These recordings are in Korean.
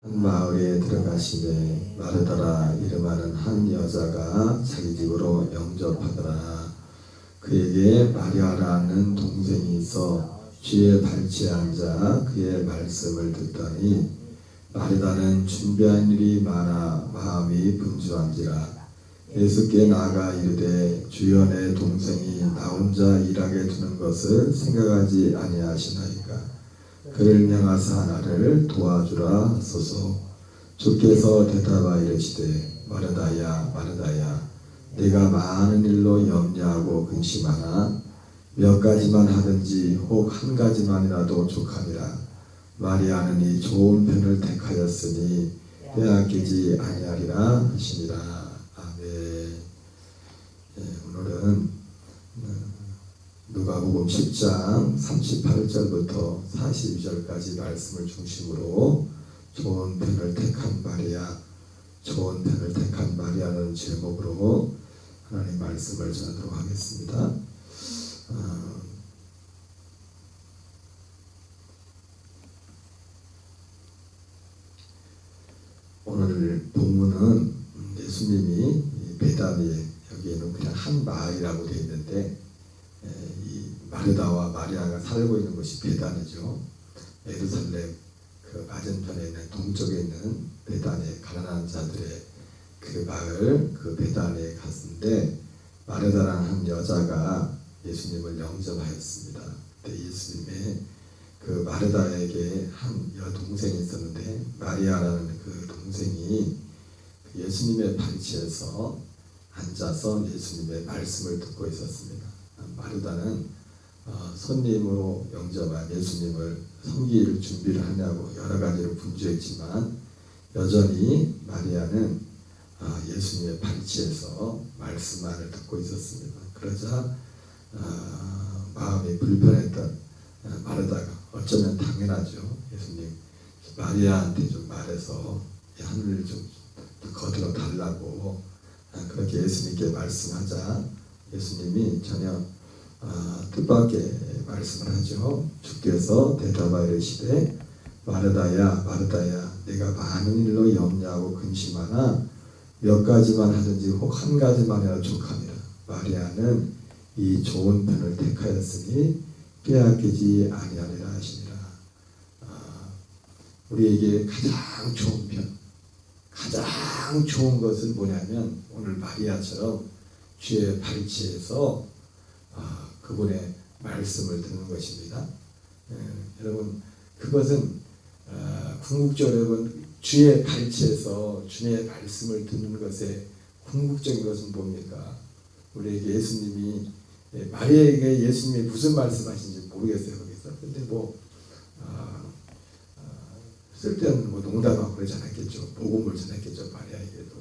한 마을에 들어가시되 마르다라 이름하는 한 여자가 자기 집으로 영접하더라. 그에게 마리아라는 동생이 있어 쥐에 발치에 앉아 그의 말씀을 듣더니 마르다는 준비한 일이 많아 마음이 분주한지라. 예수께 나아가 이르되 주여 내 동생이 나 혼자 일하게 두는 것을 생각하지 아니하시나이까. 그를 명하사 나를 도와주라 하소서. 주께서 대답하여 이르시되 마르다야 마르다야 네가 많은 일로 염려하고 근심하나 몇 가지만 하든지 혹 한 가지만이라도 족하니라. 마리아는 이 좋은 편을 택하였으니 빼앗기지 아니하리라 하시니라. 오늘은 누가복음 10장 38절부터 42절까지 말씀을 중심으로 좋은 편을 택한 마리아, 좋은 편을 택한 마리아라는 제목으로 하나님 말씀을 전하도록 하겠습니다. 오늘 본문은 예수님이 베다니에, 여기에는 그냥 한 마을이라고 되어 있는데 이 마르다와 마리아가 살고 있는 곳이 베다니죠. 예루살렘 그 맞은편에 있는 동쪽에 있는 베다니, 가난한 자들의 그 마을, 그 베다니에 갔는데 마르다라는 한 여자가 예수님을 영접하였습니다. 그때 예수님의 그 마르다에게 한 여동생이 있었는데 마리아라는 그 동생이 예수님의 발치에서 앉아서 예수님의 말씀을 듣고 있었습니다. 마르다는 손님으로 영접한 예수님을 섬길 준비를 하냐고 여러 가지로 분주했지만 여전히 마리아는 예수님의 발치에서 말씀만을 듣고 있었습니다. 그러자 마음이 불편했던 마르다가 어쩌면 당연하죠. 예수님 마리아한테 좀 말해서 하늘을 좀 거들어 달라고 그렇게 예수님께 말씀하자 예수님이 전혀 뜻밖의 말씀을 하죠. 주께서 대답하여 이르시되 마르다야 마르다야 내가 많은 일로 염려하고 근심하나 몇 가지만 하든지 혹 한 가지만이라도 족하니라. 마리아는 이 좋은 편을 택하였으니 빼앗기지 아니하리라 하시니라. 우리에게 가장 좋은 편, 가장 좋은 것은 뭐냐면 오늘 마리아처럼 주의 발치에서 그분의 말씀을 듣는 것입니다. 여러분 그것은 궁극적으로 여러분 주의 발치에서 주의 말씀을 듣는 것의 궁극적인 것은 뭡니까? 우리에게 예수님이 마리아에게 예수님이 무슨 말씀하신지 모르겠어요 거기서. 근데 쓸데없는 농담하고 그러지 않았겠죠. 복음을 전했겠죠 마리아에게도.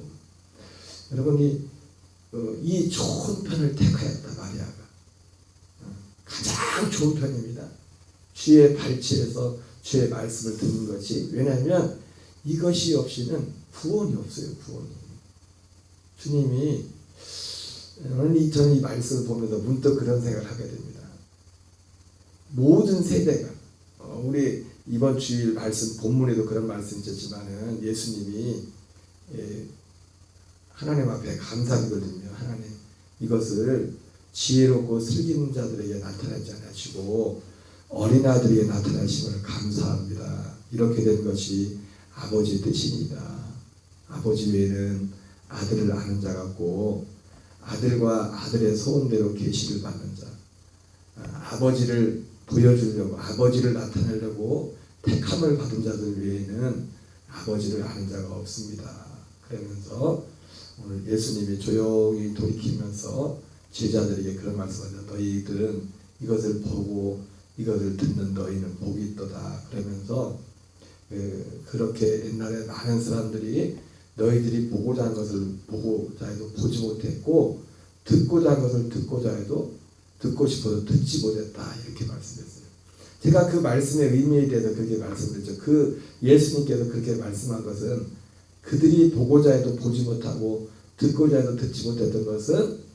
여러분이 이 좋은 편을 택하였다 마리아가. 가장 좋은 편입니다. 주의 발치에서 주의 말씀을 듣는 것이. 왜냐하면 이것이 없이는 구원이 없어요. 구원이. 주님이 오늘 저는 이 말씀을 보면서 문득 그런 생각을 하게 됩니다. 모든 세대가 우리 이번 주일 말씀 본문에도 그런 말씀이 있었지만은 예수님이 하나님 앞에 감사기도를 드리며 하나님 이것을 지혜롭고 슬기는 자들에게 나타나지 않으시고 어린아들에게 나타나심을 감사합니다. 이렇게 된 것이 아버지의 뜻입니다. 아버지 외에는 아들을 아는 자가 없고 아들과 아들의 소원대로 계시를 받는 자, 아버지를 보여주려고 아버지를 나타내려고 택함을 받은 자들 외에는 아버지를 아는 자가 없습니다. 그러면서 오늘 예수님이 조용히 돌이키면서 제자들에게 그런 말씀을 하죠. 너희들은 이것을 보고 이것을 듣는 너희는 복이 있도다. 그러면서 그렇게 옛날에 많은 사람들이 너희들이 보고자 하는 것을 보고자 해도 보지 못했고 듣고자 하는 것을 듣고자 해도 듣고 싶어도 듣지 못했다. 이렇게 말씀했어요. 제가 그 말씀의 의미에 대해서 그렇게 말씀드렸죠. 그 예수님께서 그렇게 말씀한 것은 그들이 보고자 해도 보지 못하고 듣고자 해도 듣지 못했던 것은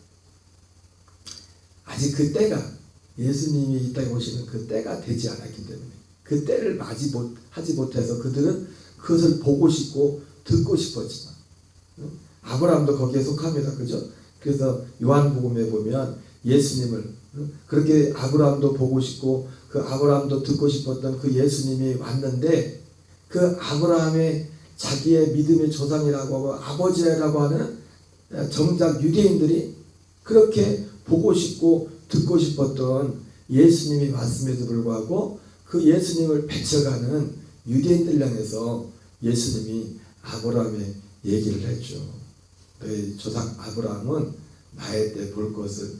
아직 그 때가 예수님이 이 땅에 오시는 그 때가 되지 않았기 때문에 그 때를 하지 못해서 그들은 그것을 보고 싶고 듣고 싶었지만 아브라함도 거기에 속합니다. 그죠? 그래서 요한복음에 보면 예수님을 그렇게 아브라함도 보고 싶고 그 아브라함도 듣고 싶었던 그 예수님이 왔는데 그 아브라함의 자기의 믿음의 조상이라고 하고 아버지라고 하는 정작 유대인들이 그렇게 보고 싶고 듣고 싶었던 예수님이 왔음에도 불구하고 그 예수님을 배척하는 유대인들 향해서 예수님이 아브라함의 얘기를 했죠. 너희 조상 아브라함은 나의 때 볼 것을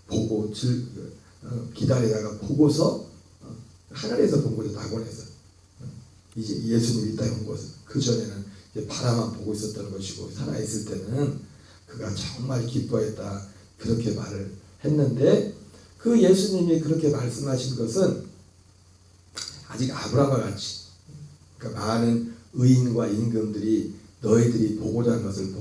보고 기다리다가 보고서 하늘에서 본 거죠. 낙원에서. 이제 예수님이 이 땅에 온 것은 그 전에는 바라만 보고 있었던 것이고 살아있을 때는 그가 정말 기뻐했다 그렇게 말을 했는데 그 예수님이 그렇게 말씀하신 것은 아직 아브라함과 같이 그러니까 많은 의인과 임금들이 너희들이 보고자 하는 것을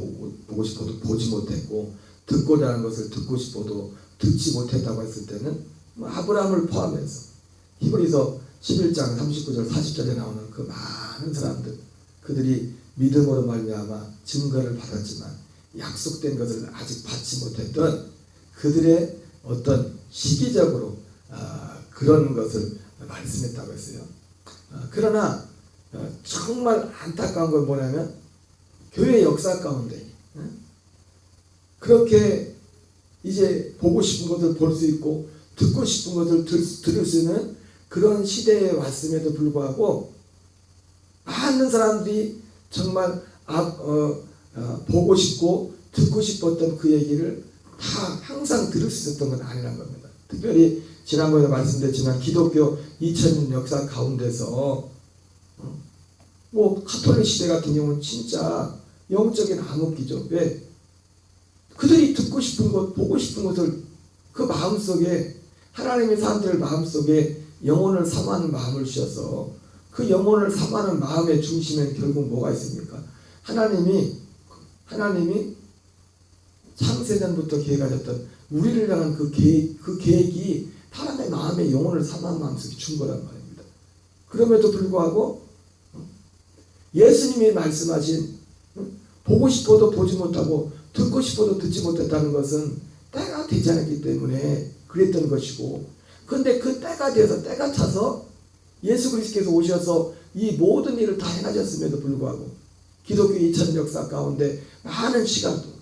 보고 싶어도 보지 못했고 듣고자 하는 것을 듣고 싶어도 듣지 못했다고 했을 때는 아브라함을 포함해서 히브리서 11장 39절 40절에 나오는 그 많은 사람들 그들이 믿음으로 말미암아 증거를 받았지만 약속된 것을 아직 받지 못했던 그들의 어떤 시기적으로 그런 것을 말씀했다고 했어요. 그러나 정말 안타까운 건 뭐냐면 교회 역사 가운데 그렇게 이제 보고 싶은 것을 볼 수 있고 듣고 싶은 것을 들을 수 있는 그런 시대에 왔음에도 불구하고 많은 사람들이 정말 보고 싶고 듣고 싶었던 그 얘기를 다 항상 들을 수 있었던 건 아니란 겁니다. 특별히 지난번에 말씀드렸지만 기독교 2000년 역사 가운데서 뭐 가톨릭 시대 같은 경우는 진짜 영적인 암흑기죠. 왜? 그들이 듣고 싶은 것, 보고 싶은 것을 그 마음속에 하나님의 사람들 마음속에 영혼을 사모하는 마음을 주셔서 그 영혼을 사모하는 마음의 중심엔 결국 뭐가 있습니까? 하나님이 창세전부터 계획하셨던 우리를 향한 그 계획이 사람의 마음에 영혼을 사모하는 마음속에 준 거란 말입니다. 그럼에도 불구하고 예수님이 말씀하신 보고 싶어도 보지 못하고 듣고 싶어도 듣지 못했다는 것은 때가 되지 않았기 때문에 그랬던 것이고 그런데 그 때가 돼서 때가 차서 예수 그리스도께서 오셔서 이 모든 일을 다 행하셨음에도 불구하고 기독교 2000 역사 가운데 많은 시간 동안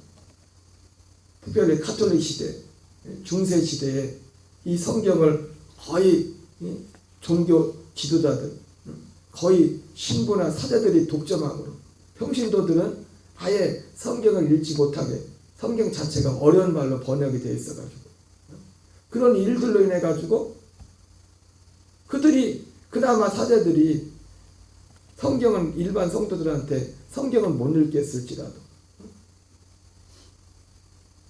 특별히 가톨릭 시대 중세 시대에 이 성경을 거의 종교 지도자들 거의 신부나 사제들이 독점함으로 평신도들은 아예 성경을 읽지 못하게 성경 자체가 어려운 말로 번역이 되어 있어가지고 그런 일들로 인해 가지고 그들이 그나마 사제들이 성경은 일반 성도들한테 성경은 못 읽겠을지라도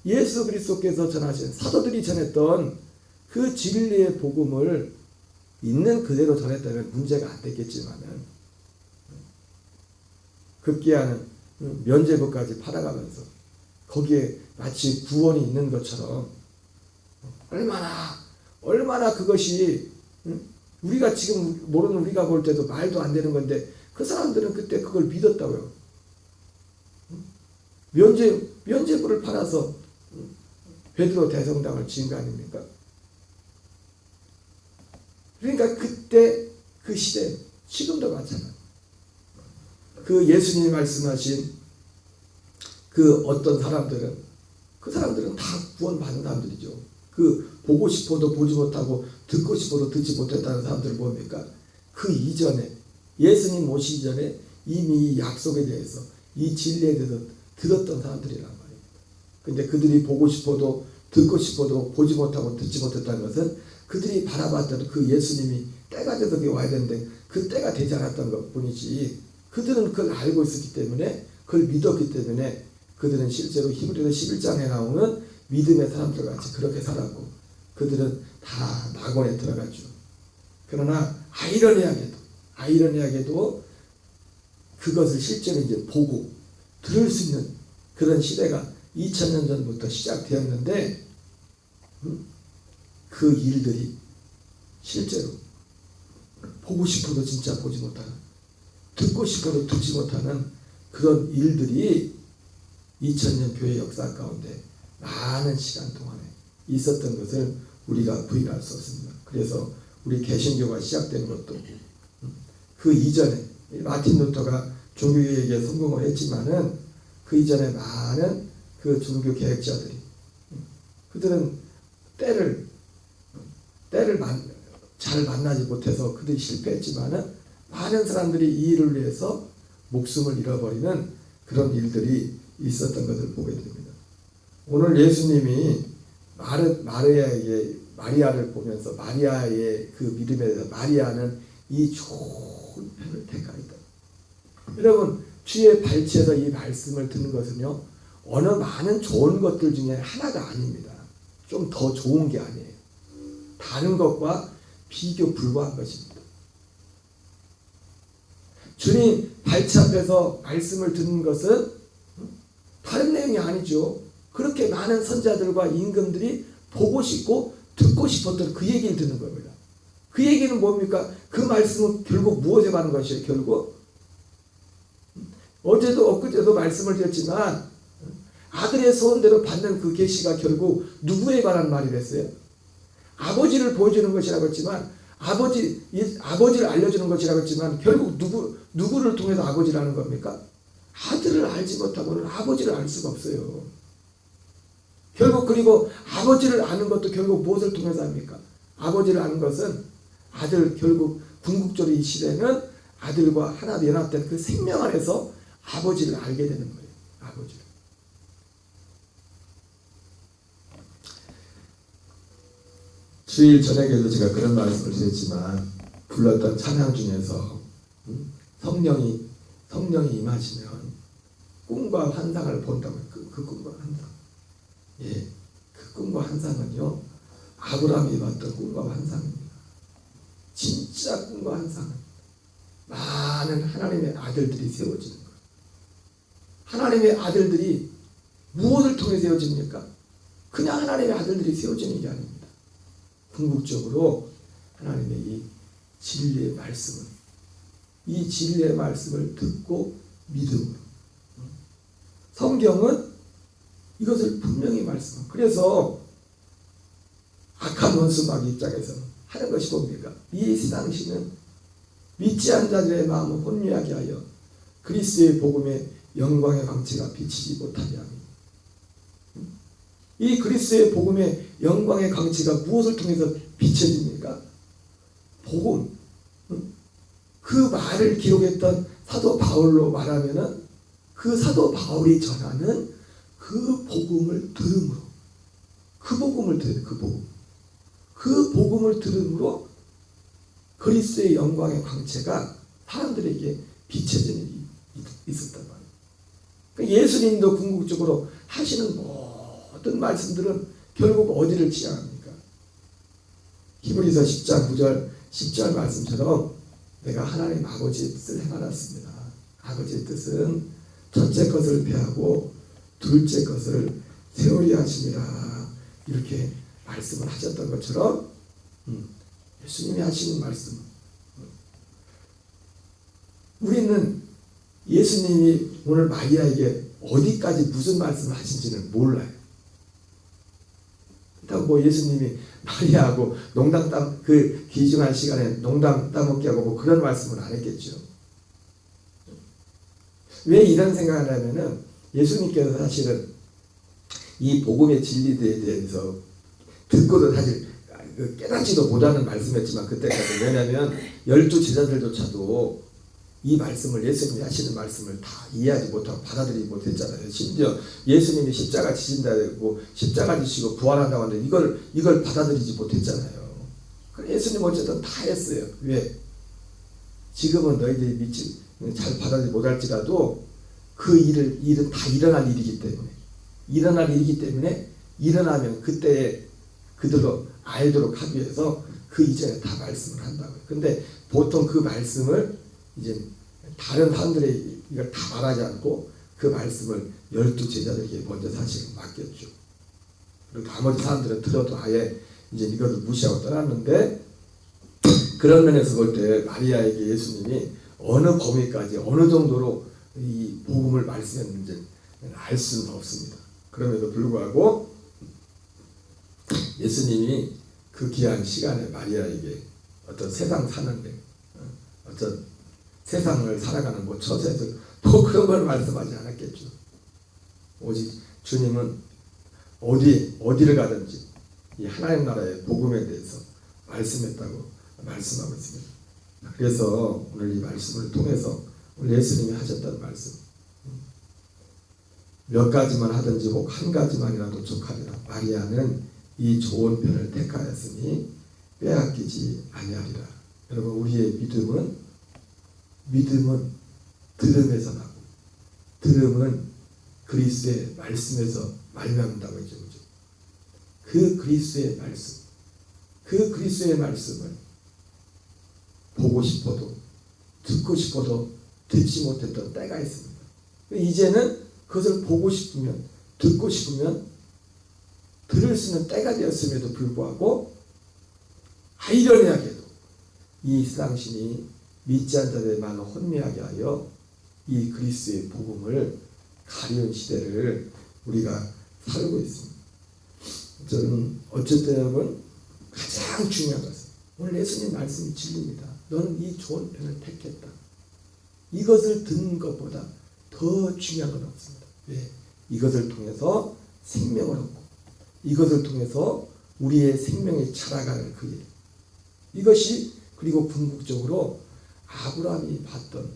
예수 그리스도께서 전하신 사도들이 전했던 그 진리의 복음을 있는 그대로 전했다면 문제가 안 됐겠지만은 급기야는 면죄부까지 팔아가면서 거기에 마치 구원이 있는 것처럼 얼마나 그것이 우리가 지금 모르는 우리가 볼 때도 말도 안 되는 건데 그 사람들은 그때 그걸 믿었다고요. 면죄부를 팔아서 베드로 대성당을 지은 거 아닙니까? 그러니까 그때 그 시대 지금도 마찬가지. 그 예수님이 말씀하신 그 어떤 사람들은 그 사람들은 다 구원받은 사람들이죠. 그 보고 싶어도 보지 못하고 듣고 싶어도 듣지 못했다는 사람들은 뭡니까? 그 이전에 예수님 오시기 전에 이미 이 약속에 대해서 이 진리에 대해서 들었던 사람들이란 말입니다. 근데 그들이 보고 싶어도 듣고 싶어도 보지 못하고 듣지 못했다는 것은 그들이 바라봤던 그 예수님이 때가 돼서 그게 와야 되는데 그 때가 되지 않았던 것 뿐이지 그들은 그걸 알고 있었기 때문에 그걸 믿었기 때문에 그들은 실제로 히브리서 11장에 나오는 믿음의 사람들 같이 그렇게 살았고 그들은 다 낙원에 들어갔죠. 그러나 아이러니하게도 그것을 실제로 이제 보고 들을 수 있는 그런 시대가 2000년 전부터 시작되었는데 그 일들이 실제로 보고 싶어도 진짜 보지 못하는 듣고 싶어도 듣지 못하는 그런 일들이 2000년 교회 역사 가운데 많은 시간 동안에 있었던 것을 우리가 부인할 수 없습니다. 그래서 우리 개신교가 시작된 것도 그 이전에 마틴 루터가 종교개혁에 성공을 했지만은 그 이전에 많은 그 종교 개혁자들이 그들은 때를 잘 만나지 못해서 그들이 실패했지만은 많은 사람들이 이 일을 위해서 목숨을 잃어버리는 그런 일들이 있었던 것을 보게 됩니다. 오늘 예수님이 마리아를 보면서 마리아의 그 믿음에 대해서 마리아는 이 좋은 편을 택하였다. 여러분 주의 발치에서 이 말씀을 듣는 것은요 어느 많은 좋은 것들 중에 하나가 아닙니다. 좀 더 좋은 게 아니에요. 다른 것과 비교 불과한 것입니다. 주님 발치 앞에서 말씀을 듣는 것은 다른 내용이 아니죠. 그렇게 많은 선자들과 임금들이 보고 싶고 듣고 싶었던 그 얘기를 듣는 겁니다. 그 얘기는 뭡니까? 그 말씀은 결국 무엇에 관한 것이에요? 결국 어제도 엊그제도 말씀을 드렸지만 아들의 소원대로 받는 그 계시가 결국 누구에 관한 말이 됐어요? 아버지를 보여주는 것이라고 했지만 아버지를 알려주는 것이라고 했지만 결국 누구를 통해서 아버지를 아는 겁니까? 아들을 알지 못하고는 아버지를 알 수가 없어요. 결국 그리고 아버지를 아는 것도 결국 무엇을 통해서 합니까? 아버지를 아는 것은 아들 결국 궁극적으로 이 시대는 아들과 하나 연합된 그 생명 안에서 아버지를 알게 되는 거예요. 아버지를. 주일 저녁에도 제가 그런 말씀을 드렸지만 불렀던 찬양 중에서 성령이 임하시면 꿈과 환상을 본다면 그 꿈과 환상, 그 꿈과 환상은요 아브라함이 봤던 꿈과 환상입니다. 진짜 꿈과 환상은 많은 하나님의 아들들이 세워지는 거예요. 하나님의 아들들이 무엇을 통해 세워집니까? 그냥 하나님의 아들들이 세워지는 게 아닙니다. 궁극적으로 하나님의 이 진리의 말씀을 듣고 믿음으로 성경은 이것을 분명히 말씀합니다. 그래서 악한 원수막 입장에서는 하는 것이 뭡니까? 이 세상시는 믿지 않은 자들의 마음을 혼미하게 하여 그리스도의 복음의 영광의 광채가 비치지 못하게 합니다. 이 그리스도의 복음의 영광의 광채가 무엇을 통해서 비춰집니까? 복음. 그 말을 기록했던 사도 바울로 말하면은 그 사도 바울이 전하는 그 복음을 들음으로 그 복음을 들음으로 그리스도의 영광의 광채가 사람들에게 비춰지는 일이 있었단 말이에요. 그러니까 예수님도 궁극적으로 하시는 모든 말씀들은 결국 어디를 지향합니까? 히브리서 10장 9절 10절 말씀처럼 내가 하나님 아버지의 뜻을 행하였습니다. 아버지의 뜻은 첫째 것을 폐하고 둘째 것을 세우려 하심이라 이렇게 말씀을 하셨던 것처럼 예수님이 하시는 말씀 우리는 예수님이 오늘 마리아에게 어디까지 무슨 말씀을 하신지는 몰라요. 일단 예수님이 마리아하고 농담 그 귀중한 시간에 농담 따먹게 하고 그런 말씀을 안 했겠죠. 왜 이런 생각을 하냐면은 예수님께서 사실은 이 복음의 진리에 대해서 듣고도 사실 깨닫지도 못하는 말씀이었지만 그때까지 왜냐하면 12 제자들조차도 이 말씀을 예수님이 하시는 말씀을 다 이해하지 못하고 받아들이지 못했잖아요. 심지어 예수님이 십자가 지신다고 십자가 지시고 부활한다고 하는데 이걸 받아들이지 못했잖아요. 예수님 어쨌든 다 했어요. 왜? 지금은 너희들이 믿지 잘 받아들이지 못할지라도 그 일은 다 일어날 일이기 때문에 일어나면 그때에 그들로 알도록 하기 위해서 그 이전에 다 말씀을 한다고요. 근데 보통 그 말씀을 이제 다른 사람들이 이걸 다 말하지 않고 그 말씀을 12 제자들에게 먼저 사실은 맡겼죠. 그리고 나머지 사람들은 들어도 아예 이제 이것을 무시하고 떠났는데 그런 면에서 볼 때 마리아에게 예수님이 어느 범위까지 어느 정도로 이 복음을 말씀했는지 알 수는 없습니다. 그럼에도 불구하고 예수님이 그 귀한 시간에 마리아에게 어떤 세상 사는데 어떤 세상을 살아가는 뭐 처세에서 또 그런 걸 말씀하지 않았겠죠. 오직 주님은 어디를 가든지 이 하나님 나라의 복음에 대해서 말씀했다고 말씀하고 있습니다. 그래서 오늘 이 말씀을 통해서 오늘 예수님이 하셨던 말씀, 몇 가지만 하든지 혹 한 가지만이라도 족하리라. 마리아는 이 좋은 편을 택하였으니 빼앗기지 아니하리라. 여러분, 우리의 믿음은 들음에서 나고, 들음은 그리스도의 말씀에서 말미암는다고 했죠. 그 그리스도의 말씀을 보고 싶어도 듣고 싶어도 듣지 못했던 때가 있습니다. 이제는 그것을 보고 싶으면 듣고 싶으면 들을 수 있는 때가 되었음에도 불구하고 아이러니하게도 이 세상신이 믿지 않는 자들의 마음을 혼미하게 하여 이 그리스도의 복음을 가리운 시대를 우리가 살고 있습니다. 저는 어쨌든 여러분, 가장 중요한 것은 오늘 예수님 말씀이 진리입니다. 너는 이 좋은 편을 택했다. 이것을 듣는 것보다 더 중요한 건 없습니다. 왜? 이것을 통해서 생명을 얻고 이것을 통해서 우리의 생명이 자라가는 그 일. 이것이 그리고 궁극적으로 아브라함이 봤던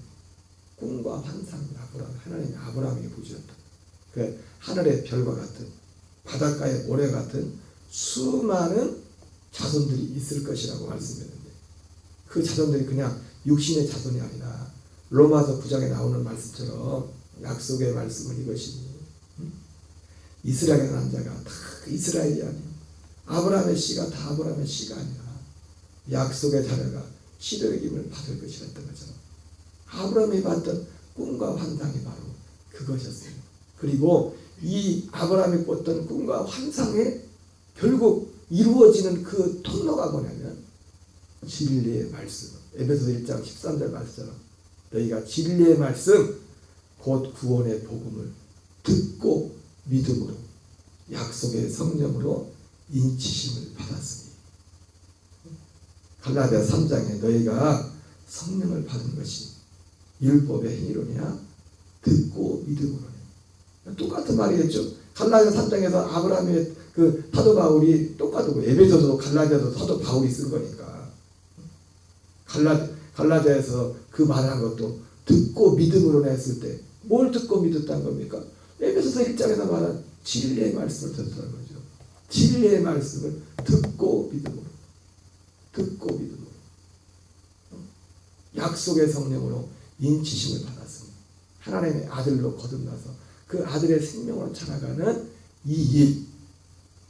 꿈과 환상입니다. 하나님이 아브라함에게 보여주셨다. 그 하늘의 별과 같은 바닷가의 모래 같은 수많은 자손들이 있을 것이라고 말씀했는데 그 자손들이 그냥 육신의 자손이 아니라 로마서 9장에 나오는 말씀처럼 약속의 말씀을 이것이니 이스라엘의 남자가 다 이스라엘이 아니요 아브라함의 씨가 다 아브라함의 씨가 아니라 약속의 자녀가 씨들에김을 받을 것이라 했던 것처럼 아브라함이 봤던 꿈과 환상이 바로 그것이었어요. 그리고 이 아브라함이 꿨던 꿈과 환상에 결국 이루어지는 그 통로가 뭐냐면 진리의 말씀. 에베소서 1장 13절 말씀처럼 너희가 진리의 말씀 곧 구원의 복음을 듣고 믿음으로 약속의 성령으로 인치심을 받았으니 갈라디아 3장에 너희가 성령을 받은 것이 율법의 행위로냐 듣고 믿음으로냐 똑같은 말이겠죠. 갈라디아 3장에서 아브라함의 그 사도 바울이 똑같고 에베소서도 갈라디아도 사도 바울이 쓴 거니까 갈라디아에서 그 말한 것도 듣고 믿음으로나 했을 때 뭘 듣고 믿었다는 겁니까? 에베소서 1장에서 말한 진리의 말씀을 듣었다는 거죠. 진리의 말씀을 듣고 믿음으로 약속의 성령으로 인치심을 받았습니다. 하나님의 아들로 거듭나서 그 아들의 생명으로 자라가는 이 일,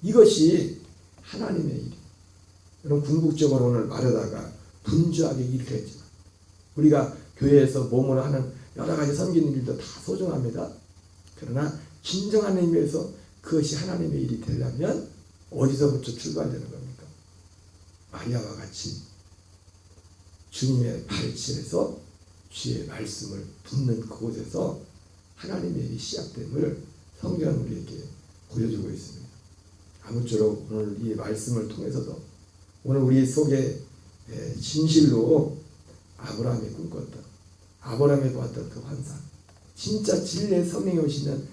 이것이 하나님의 일이에요. 여러분, 궁극적으로 오늘 말하다가 분주하게 일을 했지만 우리가 교회에서 몸으로 하는 여러 가지 섬기는 일도 다 소중합니다. 그러나 진정한 의미에서 그것이 하나님의 일이 되려면 어디서부터 출발되는 겁니까? 마리아와 같이 주님의 발치에서 주의 말씀을 듣는 그곳에서 하나님의 일이 시작됨을 성경은 우리에게 보여주고 있습니다. 아무쪼록 오늘 이 말씀을 통해서도 오늘 우리 속에 진실로 아브라함이 꿈꿨던 아브라함이 보았던 그 환상, 진짜 진리의 성령이 오시면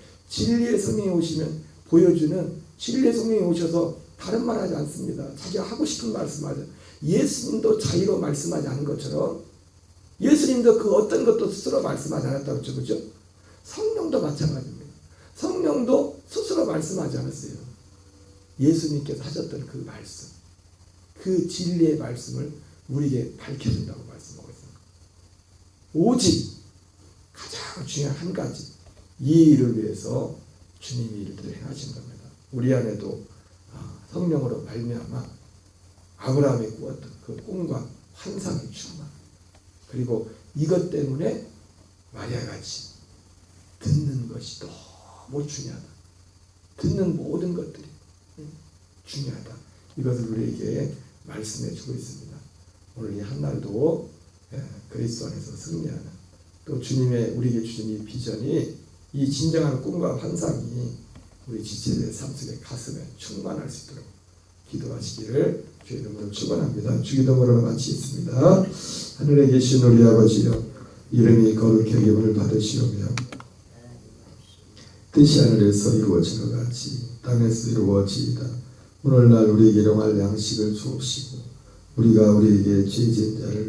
보여주는 진리의 성령이 오셔서 다른 말 하지 않습니다. 자기가 하고 싶은 말씀하죠. 예수님도 자기로 말씀하지 않은 것처럼 예수님도 그 어떤 것도 스스로 말씀하지 않았다고 했죠. 그렇죠? 성령도 마찬가지입니다. 성령도 스스로 말씀하지 않았어요. 예수님께서 하셨던 그 말씀, 그 진리의 말씀을 우리에게 밝혀준다고 말씀하고 있습니다. 오직 가장 중요한 한 가지, 이 일을 위해서 주님이 일들을 행하신 겁니다. 우리 안에도 성령으로 말미암아 아브라함이 꾸었던 그 꿈과 환상이 충만, 그리고 이것 때문에 마리아같이 듣는 것이 너무 중요하다. 듣는 모든 것들이 중요하다. 이것을 우리에게 말씀해 주고 있습니다. 오늘 이 한날도 그리스도 안에서 승리하는 또 주님의 우리에게 주신 이 비전이 이 진정한 꿈과 환상이 우리 지체들의 삶 속에 가슴에 충만할 수 있도록 기도하시기를 주의 이름으로 축원합니다. 주기도문으로 마치겠습니다. 하늘에 계신 우리 아버지여 이름이 거룩히 여김을 받으시오며 뜻이 하늘에서 이루어진 것 같이 땅에서 이루어지이다. 오늘날 우리에게 일용할 양식을 주옵시고 우리가 우리에게 죄진 자를